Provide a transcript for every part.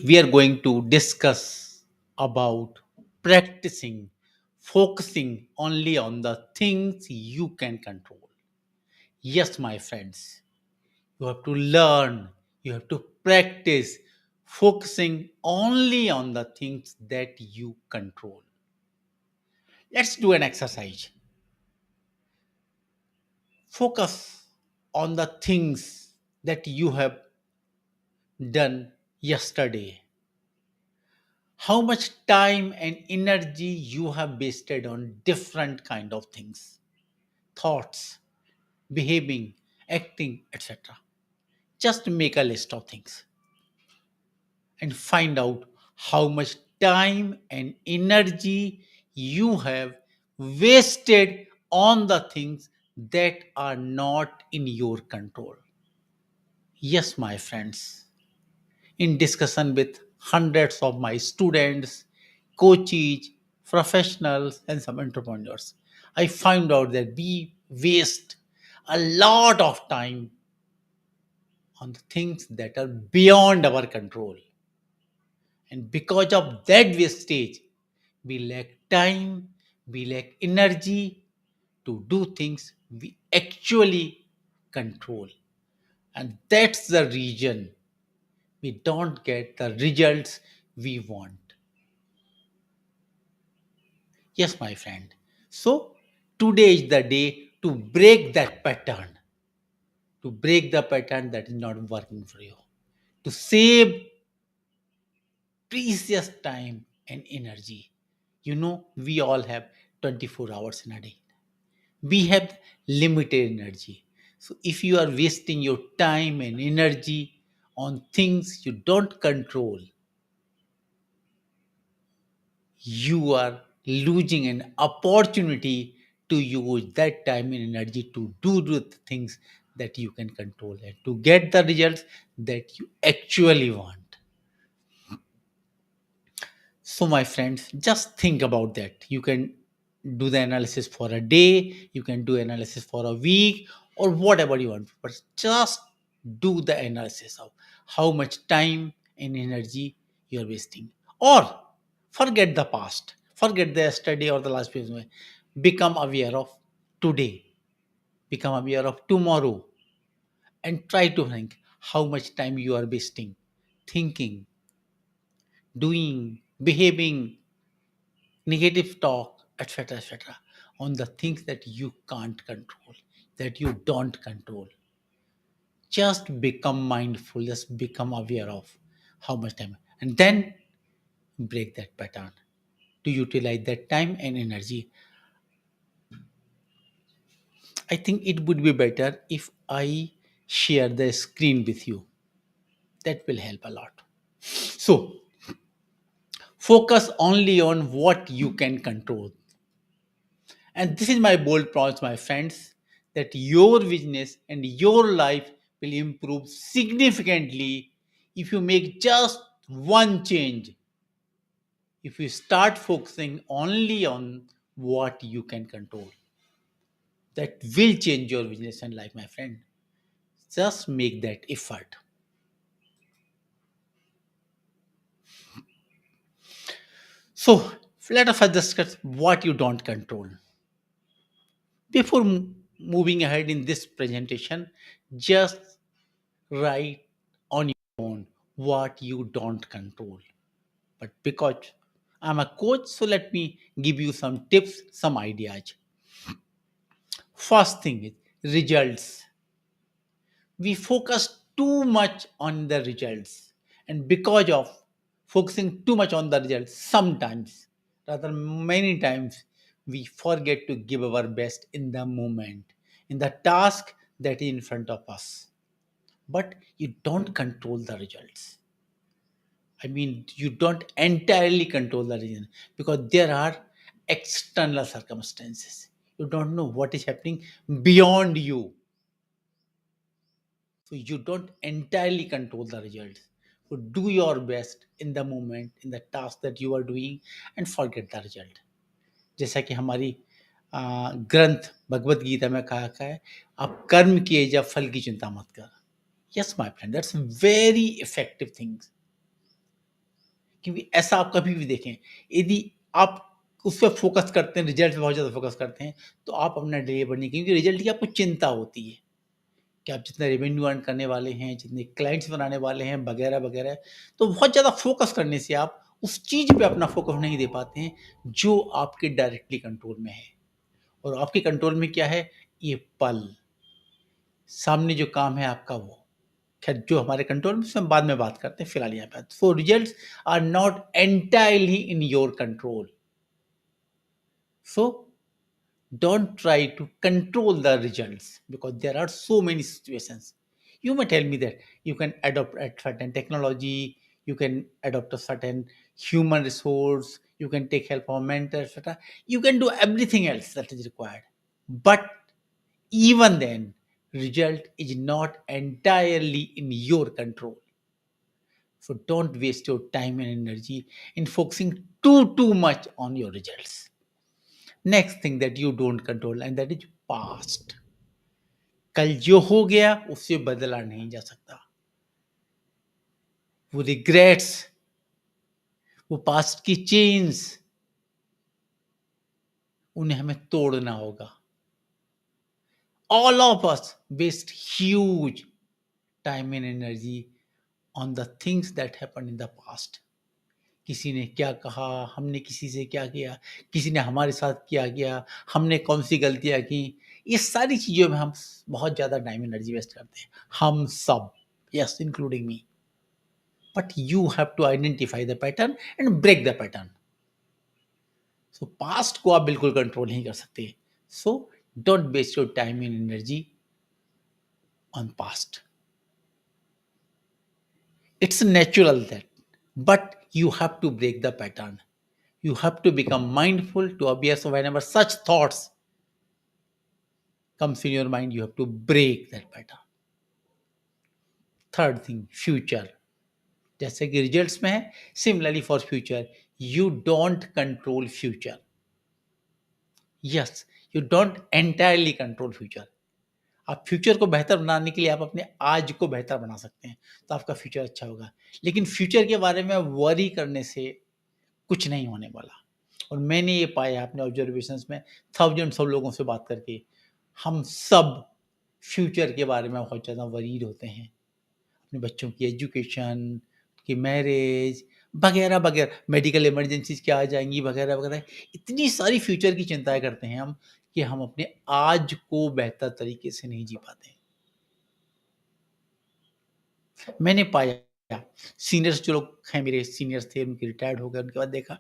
We are going to discuss about practicing focusing only on the things you can control. Yes, my friends, you have to learn, you have to practice focusing only on the things that you control. Let's do an exercise. Focus on the things that you have done yesterday. How much time and energy you have wasted on different kind of things, thoughts, behaving, acting, etc. Just make a list of things and find out how much time and energy you have wasted on the things that are not in your control. Yes, my friends, in discussion with hundreds of my students, coaches, professionals, and some entrepreneurs, I found out that we waste a lot of time on the things that are beyond our control. And because of that wastage, we lack time, we lack energy to do things we actually control. And that's the reason we don't get the results we want. Yes, my friend. So, today is the day to break that pattern, to break the pattern that is not working for you, to save precious time and energy. You know, we all have 24 hours in a day. We have limited energy. So, if you are wasting your time and energy on things you don't control, you are losing an opportunity to use that time and energy to do the things that you can control and to get the results that you actually want. So, my friends, just think about that. You can do the analysis for a day, you can do analysis for a week, or whatever you want. But just do the analysis of how much time and energy you are wasting. Or forget the past, forget the yesterday or the last few months. Become aware of today, become aware of tomorrow, and try to think how much time you are wasting thinking, doing, behaving, negative talk, etc., etc., on the things that you can't control, that you don't control. Just become mindful, just become aware of how much time, and then break that pattern to utilize that time and energy. I think it would be better if I share the screen with you. That will help a lot. So, focus only on what you can control. And this is my bold promise, my friends, that your business and your life will improve significantly if you make just one change. If you start focusing only on what you can control, that will change your business and life, my friend. Just make that effort. So, let us first discuss what you don't control. Before moving ahead in this presentation, just write on your own what you don't control. But because I'm a coach, so let me give you some tips, some ideas. First thing is results. We focus too much on the results, and because of focusing too much on the results, sometimes, rather many times, we forget to give our best in the moment, in the task that is in front of us. But you don't control the results. I mean, you don't entirely control the region because there are external circumstances. You don't know what is happening beyond you. So you don't entirely control the results. So do your best in the moment, in the task that you are doing, and forget the result. जैसा कि हमारी ग्रंथ भगवत गीता में कहा गया है, आप कर्म किए जब फल की चिंता मत कर. Yes, my friend, that's very effective things. क्योंकि ऐसा आप कभी भी देखें, यदि आप उस पे फ़ोकस करते हैं, रिज़ल्ट पे बहुत ज़्यादा फ़ोकस करते हैं, तो आप अपना डिलीवर नहीं, क्योंकि रिज़ल्ट की आपको चिंता होती है कि आप जितना रेवेन्यू अर्न करने वाले हैं, जितने क्लाइंट्स बनाने वाले हैं, वगैरह-वगैरह। तो बहुत ज़्यादा फ़ोकस करने से आप उस चीज़ पे अपना फ़ोकस नहीं दे पाते हैं, जो आपके डायरेक्टली कंट्रोल में है। और आपके कंट्रोल में क्या है? ये पल, सामने जो काम है आपका वो। ख़ैर जो हमारे कंट्रोल में उसमें हम बाद में बात करते हैं, फिलहाल यहाँ पे। So results are not entirely in your control. So don't try to control the results because there are so many situations. You may tell me that you can adopt a certain technology, you can adopt a certain human resource, you can take help from a mentor, etc. You can do everything else that is required. But even then, result is not entirely in your control. So don't waste your time and energy in focusing too much on your results. Next thing that you don't control and that is past. कल जो हो गया उससे बदला नहीं जा सकता। वो रिग्रेट्स, वो पास्ट की चेन्स, उन्हें हमें तोड़ना होगा। All of us waste huge time and energy on the things that happened in the past. किसी ने क्या कहा, हमने किसी से क्या किया, किसी ने हमारे साथ क्या किया, हमने कौन-सी गलतियाँ की, ये सारी चीज़ों में हम बहुत ज़्यादा टाइम एनर्जी वेस्ट करते हैं। हम सब, yes including me. But you have to identify the pattern and break the pattern. So past को आप बिल्कुल कंट्रोल नहीं कर सकते। So don't waste your time and energy on past. It's natural that, but you have to break the pattern. You have to become mindful to obvious whenever such thoughts comes in your mind, you have to break that pattern. Third thing, future. जैसे कि results में है, similarly for future, you don't control future. Yes, you don't entirely control future. आप future को बेहतर बनाने के लिए आप अपने आज को बेहतर बना सकते हैं, तो आपका फ्यूचर अच्छा होगा। लेकिन फ्यूचर के बारे में वरी करने से कुछ नहीं होने वाला। और मैंने ये पाया अपने ऑब्जर्वेशंस में, थाउजेंड्स ऑफ लोगों से बात करके, हम सब फ्यूचर के बारे में बहुत ज़्यादा वरीड होते हैं। अपने बच्चों की एजुकेशन, की मैरिज, वगैरह-वगैरह, मेडिकल इमरजेंसीज़ क्या आ जाएँगी, वगैरह-वगैरह। इतनी सारी फ्यूचर की चिंताएँ करते हैं हम, कि हम अपने आज को बेहतर तरीके से नहीं जी पाते। मैंने पाया सीनियर्स जो लोग हैं, मेरे सीनियर्स थे, उनके रिटायर्ड हो गए, उनके बाद देखा,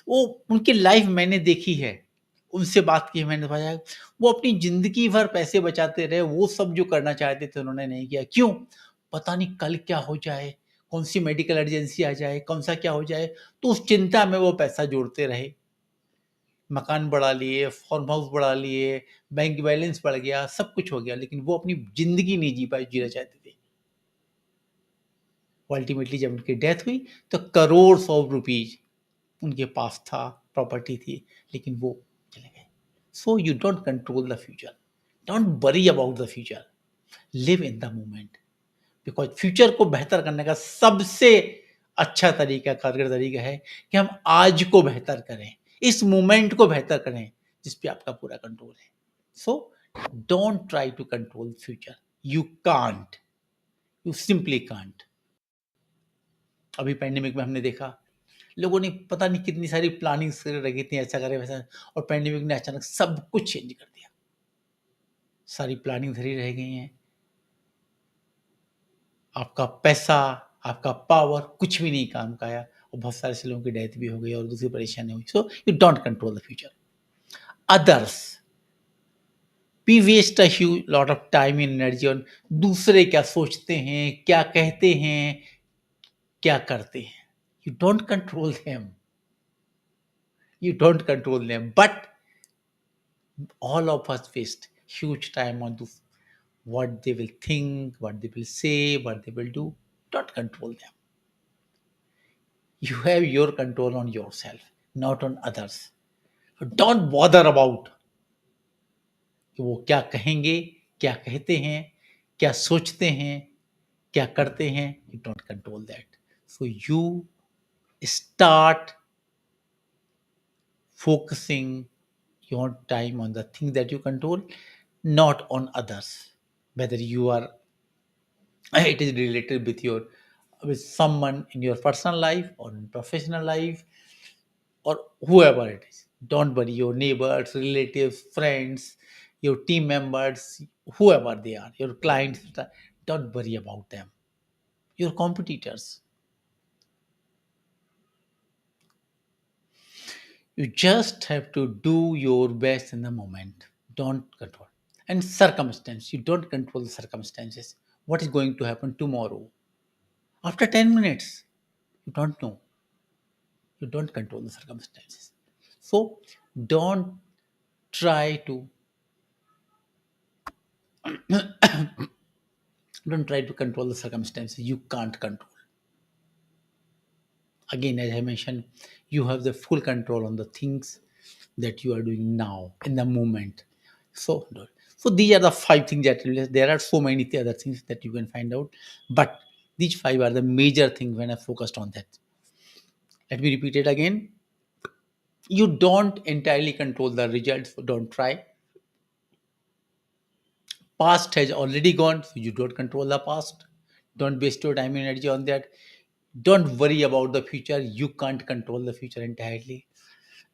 वो उनकी लाइफ़ मैंने देखी है। उनसे बात की मैंने पाया, वो अपनी ज़िंदगी भर पैसे बचाते रहे, वो सब जो करना चाहते थे उन्होंने नहीं किया। क्यों? पता नहीं कल क्या हो जाए, कौन-सी मेडिकल इमरजेंसी आ जाए, कौन-सा क्या हो जाए, तो उस चिंता में वो पैसा जोड़ते रहे। मकान बढ़ा लिए, फार्म हाउस बढ़ा लिए, बैंक बैलेंस बढ़ गया, सब कुछ हो गया, लेकिन वो अपनी ज़िंदगी नहीं जी पाए, जीना चाहते थे। अल्टीमेटली जब उनकी डेथ हुई, तो करोड़्स ऑफ रुपीज़ उनके पास था, प्रॉपर्टी थी, लेकिन वो चले गए। सो you don't control the future, don't worry about the future, live in the moment. Because future को बेहतर करने का सबसे अच्छा तरीका, कारगर तरीका है कि हम आज को बेहतर करें, इस मोमेंट को बेहतर करें, जिस पे आपका पूरा कंट्रोल है। So don't try to control future, you can't, you simply can't. अभी पैंडेमिक में हमने देखा, लोगों ने पता नहीं कितनी सारी प्लानिंग्स कर रखी थी, ऐसा करें वैसा, और पैंडेमिक ने अचानक सब कुछ चेंज कर दिया। सारी प्लानिंग धरी रह गई हैं। आपका पैसा, आपका पावर कुछ भी नहीं काम का आया, और बहुत सारे ऐसे लोगों की डेथ भी हो गई और दूसरी परेशानी हुई। So you don't control the future. Others, we waste a huge lot of time and energy on दूसरे क्या सोचते हैं, क्या कहते हैं, क्या करते हैं। You don't control them, you don't control them, but all of us waste huge time on this, what they will think, what they will say, what they will do. Don't control them. You have your control on yourself, not on others. So don't bother about कि वो क्या कहेंगे, क्या कहते हैं, क्या सोचते हैं, क्या करते हैं। You don't control that. So you Start focusing your time on the things that you control, not on others. Whether you are it is related with someone in your personal life or in professional life or whoever it is. Don't worry your neighbors, relatives, friends, your team members, whoever they are, your clients. Don't worry about them. Your competitors. You just have to do your best in the moment. Don't control. And circumstance. You don't control the circumstances. What is going to happen tomorrow? After 10 minutes, you don't know. You don't control the circumstances. So don't try to don't try to control the circumstances you can't control. Again, as I mentioned, you have the full control on the things that you are doing now in the moment. So, so these are the five things that there are so many other things that you can find out, but these five are the major things when I focused on that. Let me repeat it again. You don't entirely control the results, so don't try. Past has already gone, so you don't control the past. Don't waste your time and energy on that. Don't worry about the future. You can't control the future entirely.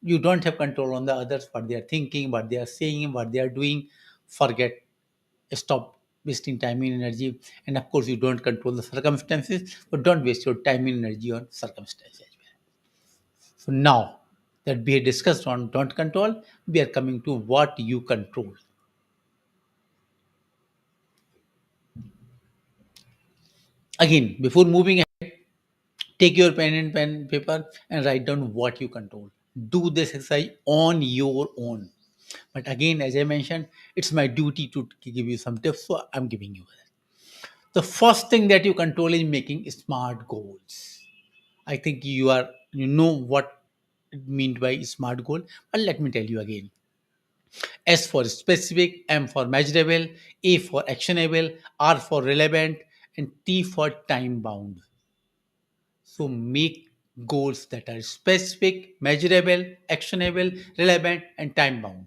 You don't have control on the others, what they are thinking, what they are saying, what they are doing. Forget. Stop wasting time and energy. And of course, you don't control the circumstances, but don't waste your time and energy on circumstances as well. So now that we have discussed on don't control, we are coming to what you control. Again, before moving, take your pen paper and write down what you control. Do this exercise on your own. But again, as I mentioned, it's my duty to give you some tips, so I'm giving you that. The first thing that you control is making smart goals. I think you know what it means by smart goal, but let me tell you again. S for specific, M for measurable, A for actionable, R for relevant, and T for time bound. So make goals that are specific, measurable, actionable, relevant, and time bound.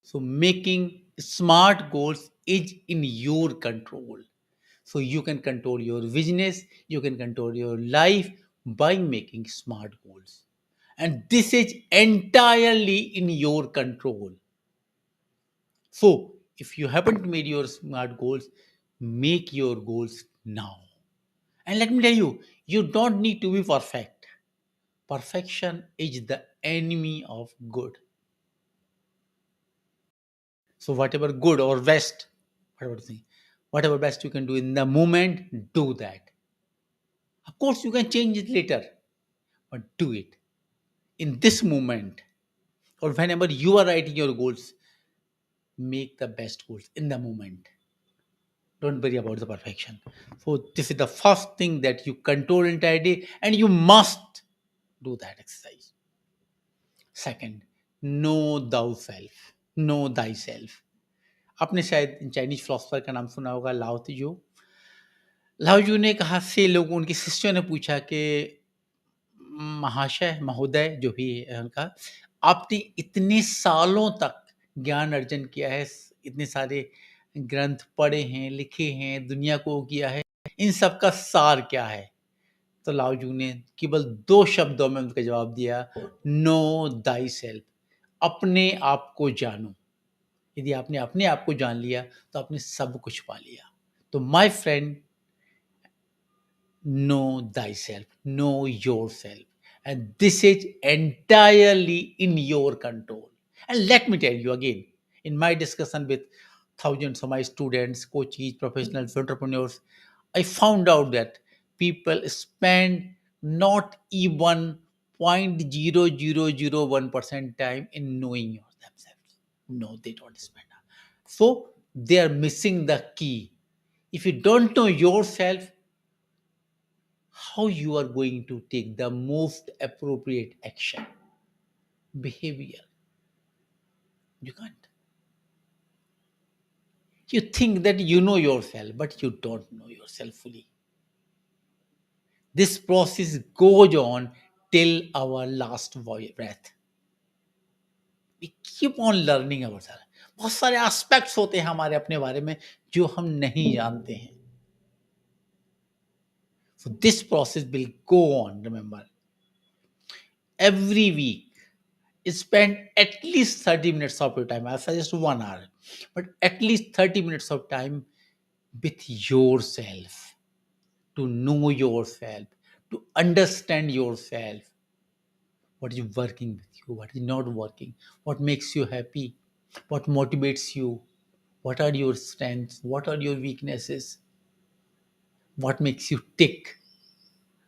So making smart goals is in your control. So you can control your business, you can control your life by making smart goals. And this is entirely in your control. So if you haven't made your smart goals, make your goals now. And let me tell you, you don't need to be perfect. Perfection is the enemy of good. So whatever good or best, whatever thing, whatever best you can do in the moment, do that. Of course, you can change it later, but do it in this moment or whenever you are writing your goals. Make the best goals in the moment. Don't worry about the perfection. So this is the first thing that you control entirely, and you must do that exercise. Second, know thou self. Know thyself. आपने शायद Chinese philosopher का नाम सुना होगा लाओ त्जू। लाओ जू ने कहा से लोग उनके शिष्यों ने पूछा कि महाशय महोदय जो भी है उनका, आपने इतने सालों तक ज्ञान अर्जन किया है, इतने सारे ग्रंथ पढ़े हैं, लिखे हैं, दुनिया को किया है, इन सब का सार क्या है? तो लाओ जू ने केवल 2 शब्दों में उनका जवाब दिया, नो दाई सेल्फ, अपने आप को जानो। यदि आपने अपने आप को जान लिया, तो आपने सब कुछ पा लिया। तो my friend, know thyself, know yourself, and this is entirely in your control. And let me tell you again, in my discussion with thousands of my students, coaches, professionals, entrepreneurs, I found out that people spend not even 0.0001% time in knowing themselves. No, they don't spend. So they are missing the key. If you don't know yourself, how you are going to take the most appropriate action, behavior? You can't. You think that you know yourself, but you don't know yourself fully. This process goes on till our last breath. We keep on learning ourselves. बहुत सारे aspects होते हैं हमारे अपने बारे में जो हम नहीं जानते हैं. So this process will go on, remember. Every week, spend at least 30 minutes of your time. I suggest 1 hour, but at least 30 minutes of time with yourself, to know yourself, to understand yourself. What is working with you? What is not working? What makes you happy? What motivates you? What are your strengths? What are your weaknesses? What makes you tick?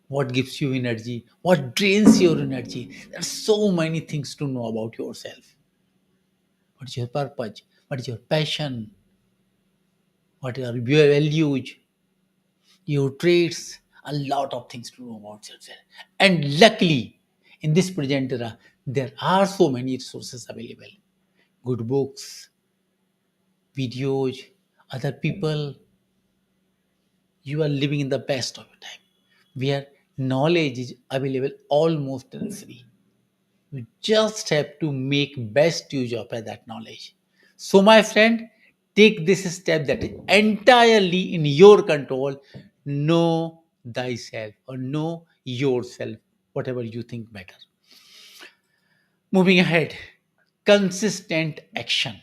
What gives you energy? What drains your energy? There are so many things to know about yourself. What is your purpose? What is your passion? What are your values? Your traits? A lot of things to know about yourself. And luckily, in this present era, there are so many resources available. Good books, videos, other people. You are living in the best of your time, where knowledge is available almost free. You just have to make best use of that knowledge. So, my friend, take this step that is entirely in your control. Know thyself or know yourself, whatever you think better. Moving ahead, consistent action.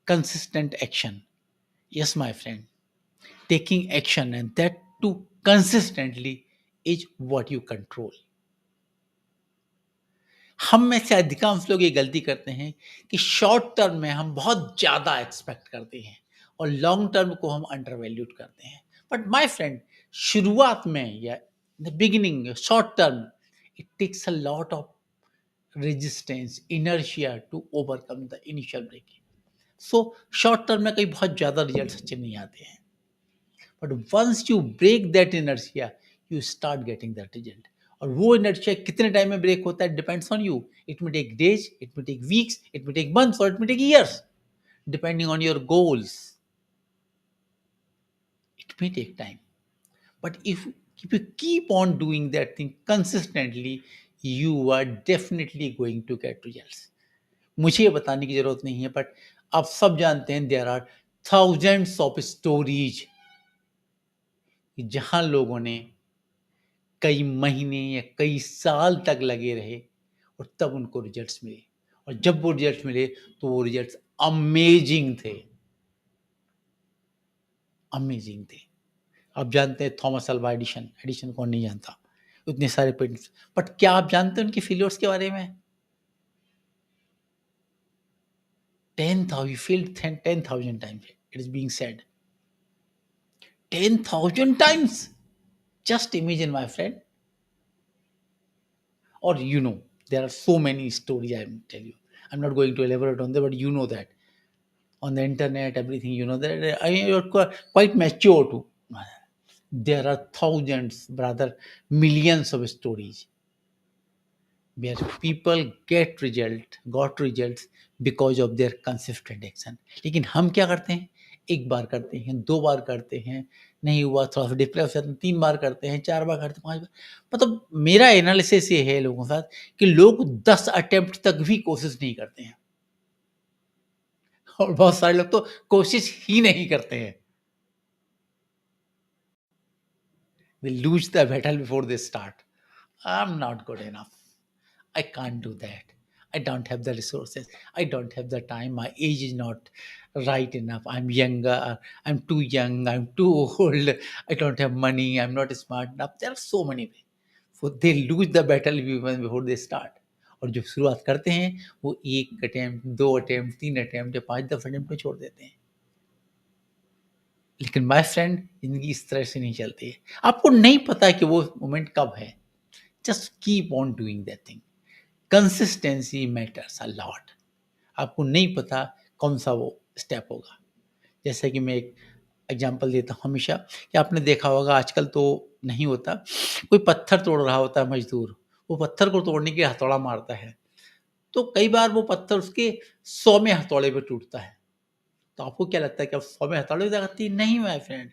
Consistent action. Yes, my friend, taking action and that too consistently is what you control. हम में से अधिकांश लोग ये गलती करते हैं कि शॉर्ट टर्म में हम बहुत ज़्यादा एक्सपेक्ट करते हैं और लॉन्ग टर्म को हम अंडर वैल्यूड करते हैं. बट माय फ्रेंड, शुरुआत में या the beginning short term, it takes a lot of resistance inertia to overcome the initial breaking. So short term में कहीं बहुत ज़्यादा रिजल्ट अच्छे नहीं आते हैं. But once you break that inertia, you start getting that result. और वो इनर्शिया कितने टाइम में ब्रेक होता है depends on you. It may take days, it may take weeks, it may take months और it may take years, depending on your goals. It may take time, but if you keep on doing that thing consistently, you are definitely going to get results. मुझे ये बताने की जरूरत नहीं है, but आप सब जानते हैं there are thousands of stories जहां लोगों ने कई महीने या कई साल तक लगे रहे और तब उनको रिजल्ट्स मिले. और जब वो रिजल्ट्स मिले तो वो रिजल्ट्स अमेजिंग थे. अमेजिंग थे. आप जानते हैं थॉमस अल्वा एडिशन. एडिशन कौन नहीं जानता? इतने सारे पेटेंट्स. बट क्या आप जानते हैं उनके फेलियर्स के बारे में? 10,000 he failed 10,000 times. It is being said 10,000 times. Just imagine, my friend. Or there are so many stories I will tell you. I'm not going to elaborate on that, but you know that on the internet, everything, that you're quite mature too. There are thousands, rather millions of stories where people got results because of their consistent action. लेकिन हम क्या करते हैं? एक बार करते हैं, 2 बार करते हैं, नहीं हुआ थोड़ा सा डिप्रेस हो जाते हैं, 3 बार करते हैं, 4 बार करते हैं, 5 बार. मतलब मेरा एनालिसिस ये है लोगों के साथ कि लोग 10 अटेम्प्ट तक भी कोशिश नहीं करते हैं. और बहुत सारे लोग तो कोशिश ही नहीं करते हैं. They lose the battle before they start. I'm not good enough. I can't do that. I don't have the resources. I don't have the time. My age is not right enough. I'm younger. I'm too young. I'm too old. I don't have money. I'm not smart enough. There are so many ways. So they lose the battle even before they start. और जो शुरुआत करते हैं वो 1 attempt, 2 attempt, 3 attempt या 5-10 attempt में छोड़ देते हैं. लेकिन माय फ्रेंड, जिंदगी इस तरह से नहीं चलती है. आपको नहीं पता कि वो मोमेंट कब है. Just keep on doing that thing. Consistency matters a lot. आपको नहीं पता कौन सा वो स्टेप होगा. जैसे कि मैं एक एग्जांपल देता हूँ हमेशा कि आपने देखा होगा, आजकल तो नहीं होता, कोई पत्थर तोड़ रहा होता है मजदूर. वो पत्थर को तोड़ने के लिए हथौड़ा मारता है, तो कई बार वो पत्थर उसके 100वें हथौड़े पे टूटता है. तो आपको क्या लगता है कि अब 100वें हथौड़े पे लगती है? नहीं माय फ्रेंड,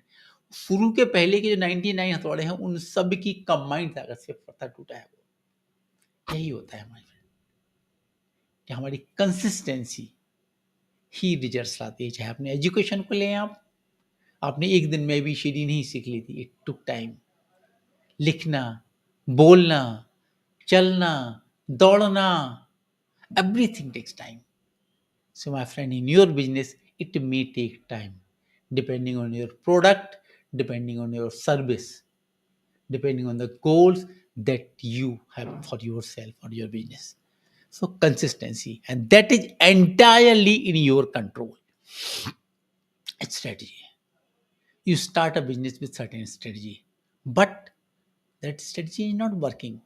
शुरू के पहले के जो 99 हथौड़े हैं उन सब की कंबाइंड ताकत से पत्थर टूटा है वो। यही होता है हमारे कि हमारी कंसिस्टेंसी ही रिजल्ट्स लाती है। चाहे अपने एजुकेशन को लें आप, आपने एक दिन में ABCD नहीं सीख ली थी, इट टुक टाइम। लिखना, बोलना, चलना, दौड़ना, everything takes time. So, my friend, in your business, it may take time depending on your product, depending on your service, depending on the goals that you have for yourself or your business. So, consistency, and that is entirely in your control. It's strategy. You start a business with certain strategy, but that strategy is not working.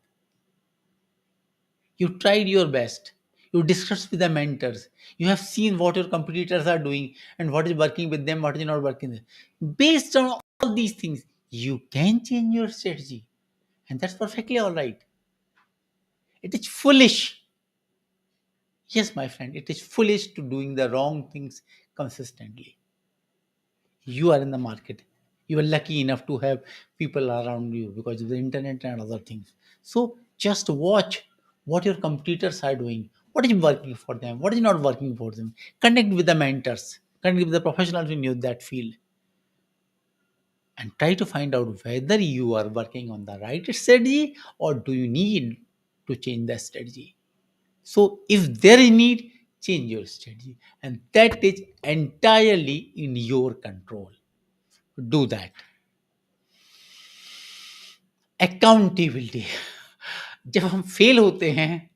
You tried your best. You discussed with the mentors. You have seen what your competitors are doing and what is working with them, what is not working. Based on all these things, you can change your strategy. And that's perfectly all right. It is foolish. Yes, my friend, it is foolish to doing the wrong things consistently. You are in the market. You are lucky enough to have people around you because of the internet and other things. So just watch what your competitors are doing, what is working for them, what is not working for them. Connect with the mentors, connect with the professionals in that field, and try to find out whether you are working on the right strategy or do you need to change the strategy. So if there is need, change your strategy, and that is entirely in your control. Do that. Accountability. जब हम fail होते हैं,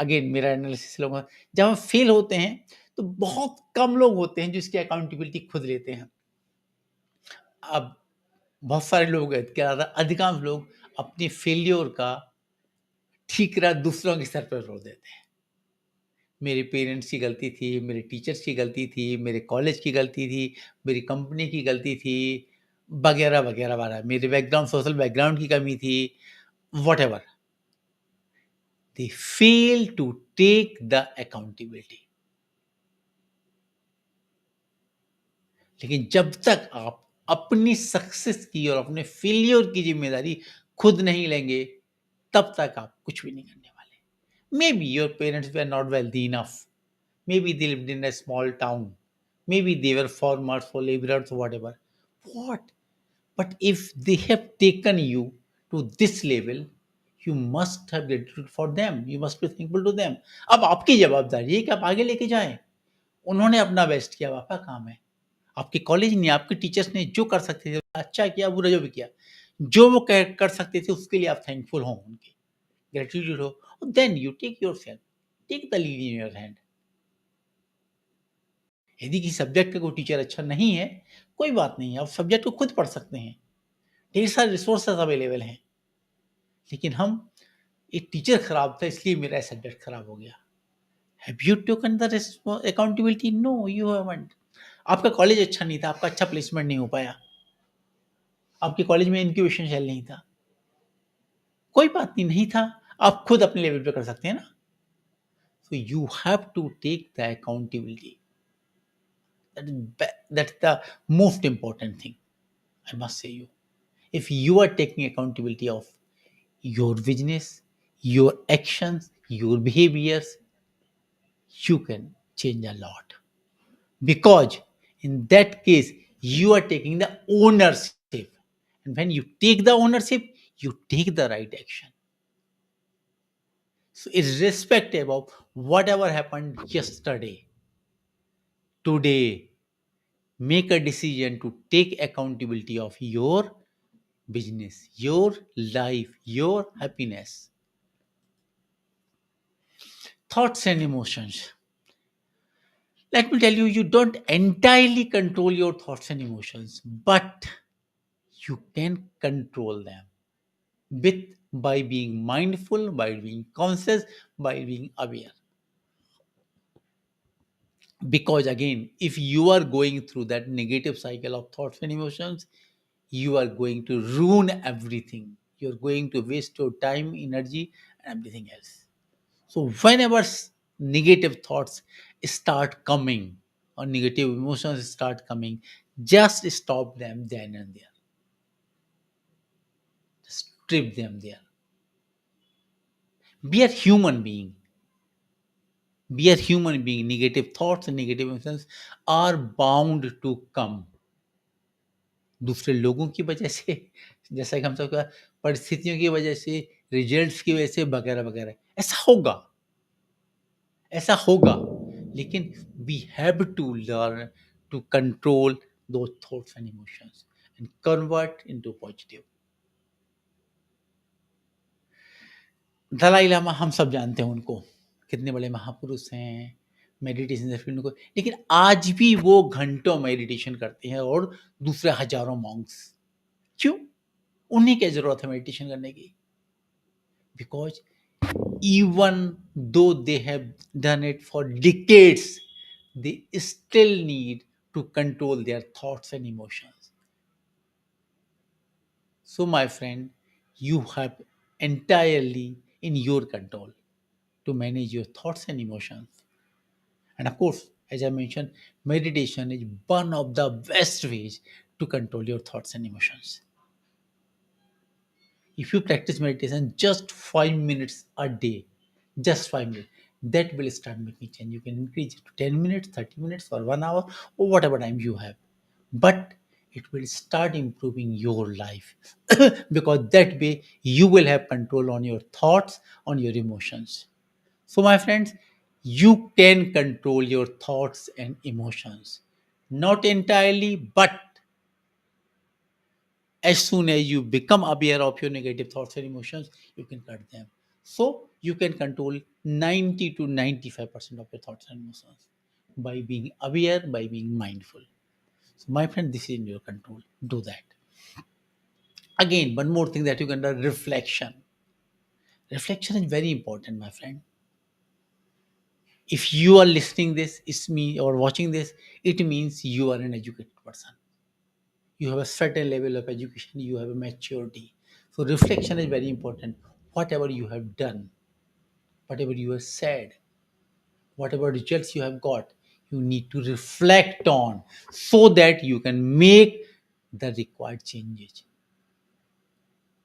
again मेरा analysis लूँगा, जब हम fail होते हैं, तो बहुत कम लोग होते हैं जो इसकी अकाउंटेबिलिटी खुद लेते हैं। अब बहुत सारे लोग हैं, क्या अधिकांश लोग अपने फेल्योर का ठीकरा दूसरों के सर पर छोड़ देते हैं। मेरे पेरेंट्स की गलती थी, मेरे टीचर्स की गलती थी, मेरे कॉलेज की गलती थी, मेरी कंपनी की गलती थी, वगैरह, वगैरह, वगैरह। मेरे बैकग्राउंड सोशल बैकग्राउंड की कमी थी, whatever. They fail to take the accountability. लेकिन जब तक आप अपनी सक्सेस की और अपने फेलियर की जिम्मेदारी खुद नहीं लेंगे, तब तक आप कुछ भी नहीं करने वाले। May be your parents were not wealthy enough, may be they lived in a small town, may be they were farmers और labourers, whatever. What? But if they have taken you to this level, you must have gratitude for them. You must be thankful to them. अब आपकी जवाबदारी है कि आप आगे लेके जाएं। उन्होंने अपना बेस्ट किया, आपका काम है। आपके कॉलेज ने, आपके टीचर्स ने जो कर सकते थे, अच्छा किया, बुरा जो भी किया, जो वो कर सकते थे, उसके लिए आप थैंकफुल हो, उनके ग्रेटिट्यूड हो। Then you take your self, take the lead in your hand. यदि किसी सब्जेक्ट का कोई टीचर अच्छा नहीं है, कोई बात नहीं है, आप सब्जेक्ट को खुद पढ़ सकते हैं। ढेर सारे रिसोर्सेज अवेलेबल हैं। लेकिन हम, एक टीचर खराब था इसलिए मेरा सब्जेक्ट खराब हो गया। Have you taken the accountability? No, you haven't. आपका कॉलेज अच्छा नहीं था, आपका अच्छा प्लेसमेंट नहीं हो पाया, आपके कॉलेज में इंक्यूबेशन सेल नहीं था, कोई बात नहीं, नहीं था, आप खुद अपने लेवल पे कर सकते हैं ना। So you have to take the accountability. That's the most important thing I must say you. If you are taking accountability of your business, your actions, your behaviors, you can change a lot. Because in that case, you are taking the ownership. And when you take the ownership, you take the right action. So, irrespective of whatever happened yesterday, today, make a decision to take accountability of your business, your life, your happiness. Thoughts and emotions. Let me tell you, you don't entirely control your thoughts and emotions, but you can control them with by being mindful, by being conscious, by being aware. Because again, if you are going through that negative cycle of thoughts and emotions, you are going to ruin everything. You're going to waste your time, energy, and everything else. So, whenever negative thoughts start coming or negative emotions start coming, just stop them then and there. trip them there. Be a human being. Be a human being. Negative thoughts and negative emotions are bound to come. दूसरे लोगों की वजह से, जैसा कि हम सबका परिस्थितियों की वजह से, रिजल्ट्स की वजह से वगैरह वगैरह, ऐसा होगा, लेकिन we have to learn to control those thoughts and emotions and convert into positive. Dalai Lama हम सब जानते हैं उनको, कितने बड़े महापुरुष हैं, मेडिटेशन से उनको, लेकिन आज भी वो घंटों मेडिटेशन करते हैं और दूसरे हजारों मॉन्क्स। क्यों? उन्हें क्या जरूरत है मेडिटेशन करने की? Because even though they have done it for decades, they still need to control their thoughts and emotions. So, my friend, you have entirely in your control to manage your thoughts and emotions. And of course, as I mentioned, meditation is one of the best ways to control your thoughts and emotions. If you practice meditation just 5 minutes a day, just 5 minutes, that will start making change. You can increase it to 10 minutes, 30 minutes, or 1 hour, or whatever time you have. But it will start improving your life because that way you will have control on your thoughts, on your emotions. So, my friends, you can control your thoughts and emotions. Not entirely, but as soon as you become aware of your negative thoughts and emotions, you can cut them. So you can control 90 to 95% of your thoughts and emotions by being aware, by being mindful. So, my friend, this is in your control. Do that. Again, one more thing that you can do: reflection. Reflection is very important, my friend. If you are listening this, it's me, or watching this, it means you are an educated person. You have a certain level of education, you have a maturity. So reflection is very important. Whatever you have done, whatever you have said, whatever results you have got, you need to reflect on so that you can make the required changes.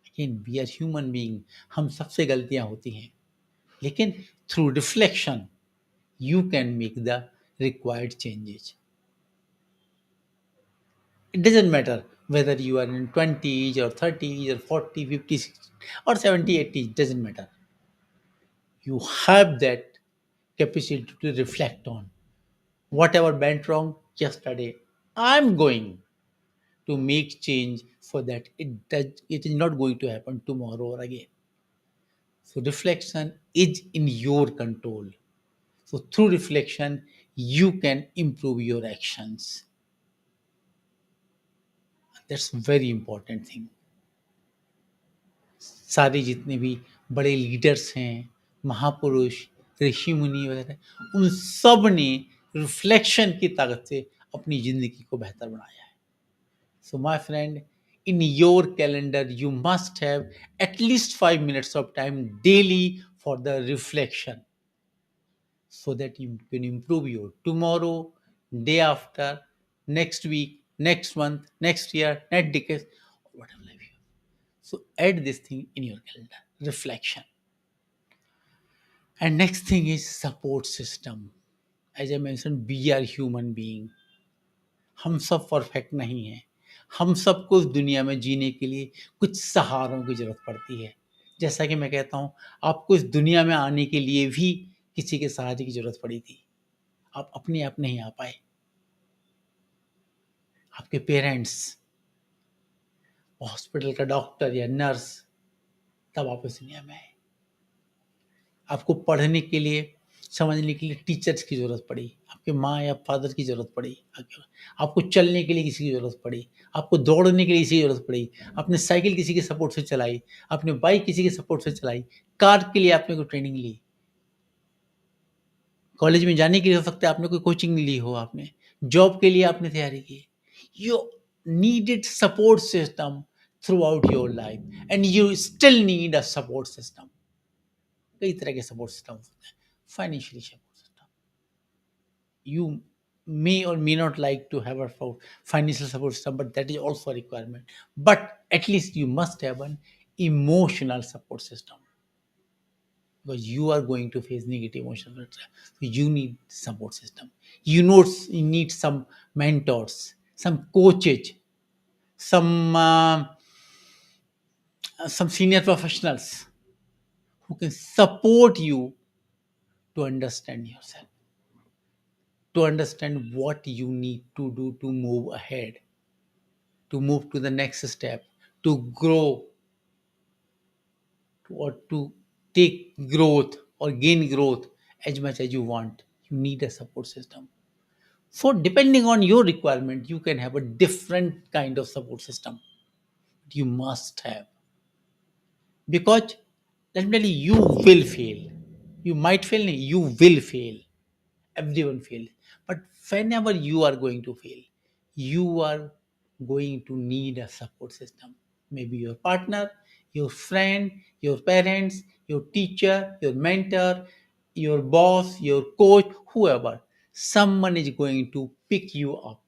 Again, we are human being, हम सबसे गलतियां होती हैं, लेकिन through reflection you can make the required changes. It doesn't matter whether you are in 20s or 30s or 40, 50, 60, or 70, 80, it doesn't matter. You have that capacity to reflect on whatever went wrong yesterday. I'm going to make change so that it is not going to happen tomorrow or again. So reflection is in your control. So through reflection, you can improve your actions. That's very important thing. सारे जितने भी बड़े leaders हैं, महापुरुष, ऋषि मुनि वगैरह, उन सब ने रिफ्लेक्शन की ताकत से अपनी ज़िंदगी को बेहतर बनाया है। So my friend, in your calendar you must have at least 5 minutes of time daily for the reflection so that you can improve your tomorrow, day after, next week, next month, next year, next decade, whatever life you have. So add this thing in your calendar, reflection. And next thing is support system. As I mentioned, we are human being. हम सब perfect नहीं हैं। हम सबको इस दुनिया में जीने के लिए कुछ सहारों की ज़रूरत पड़ती है। जैसा कि मैं कहता हूँ, आपको इस दुनिया में आने के लिए भी किसी के सहारे की ज़रूरत पड़ी थी। आप अपने आप नहीं आ पाए। आपके पेरेंट्स, हॉस्पिटल का डॉक्टर या नर्स, तब आप इस दुनिया में आए। आपको पढ़ने के लिए, समझने के लिए टीचर्स की ज़रूरत पड़ी, आपके माँ या फादर की ज़रूरत पड़ी, आपको चलने के लिए किसी की ज़रूरत पड़ी, आपको दौड़ने के लिए किसी की ज़रूरत पड़ी, आपने साइकिल किसी के सपोर्ट से चलाई, आपने बाइक किसी के सपोर्ट से चलाई, कार के लिए आपने कोई ट्रेनिंग ली, कॉलेज में जाने के लिए हो सकता है आपने कोई कोचिंग ली हो, आपने जॉब के लिए आपने तैयारी की। You needed support system through out your life and you still need a support system. कई तरह के सपोर्ट सिस्टम होते हैं। Financially support system, you may or may not like to have a financial support system, but that is also a requirement. But at least you must have one emotional support system, because you are going to face negative emotions. So you need support system. You need some mentors, some coaches, some senior professionals who can support you to understand yourself, to understand what you need to do to move ahead, to move to the next step, to grow, or to take growth or gain growth as much as you want. You need a support system. For depending on your requirement, you can have a different kind of support system. You must have, because let me tell you, you will fail. You might fail, you will fail. Everyone fails. But whenever you are going to fail, you are going to need a support system. Maybe your partner, your friend, your parents, your teacher, your mentor, your boss, your coach, whoever. Someone is going to pick you up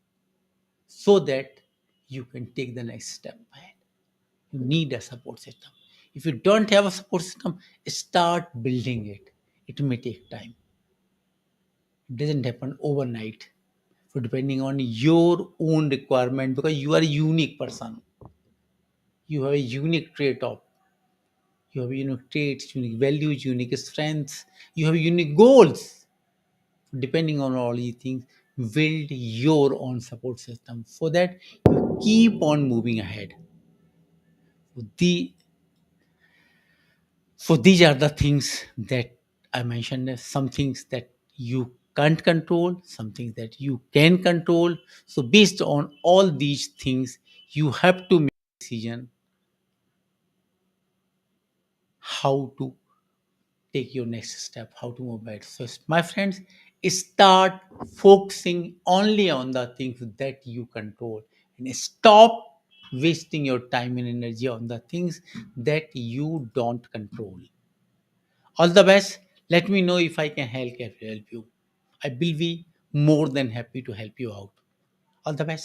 so that you can take the next step ahead. You need a support system. If you don't have a support system, start building it. It may take time. It doesn't happen overnight. So depending on your own requirement, because you are a unique person, you have a unique trait of, you have unique traits, unique values, unique strengths, you have unique goals. Depending on all these things, build your own support system so that you keep on moving ahead. The So these are the things that I mentioned. Some things that you can't control, some things that you can control. So based on all these things, you have to make a decision how to take your next step, how to move ahead. So my friends, start focusing only on the things that you control, and stop wasting your time and energy on the things that you don't control. All the best. Let me know if I can help you. I will be more than happy to help you out. All the best.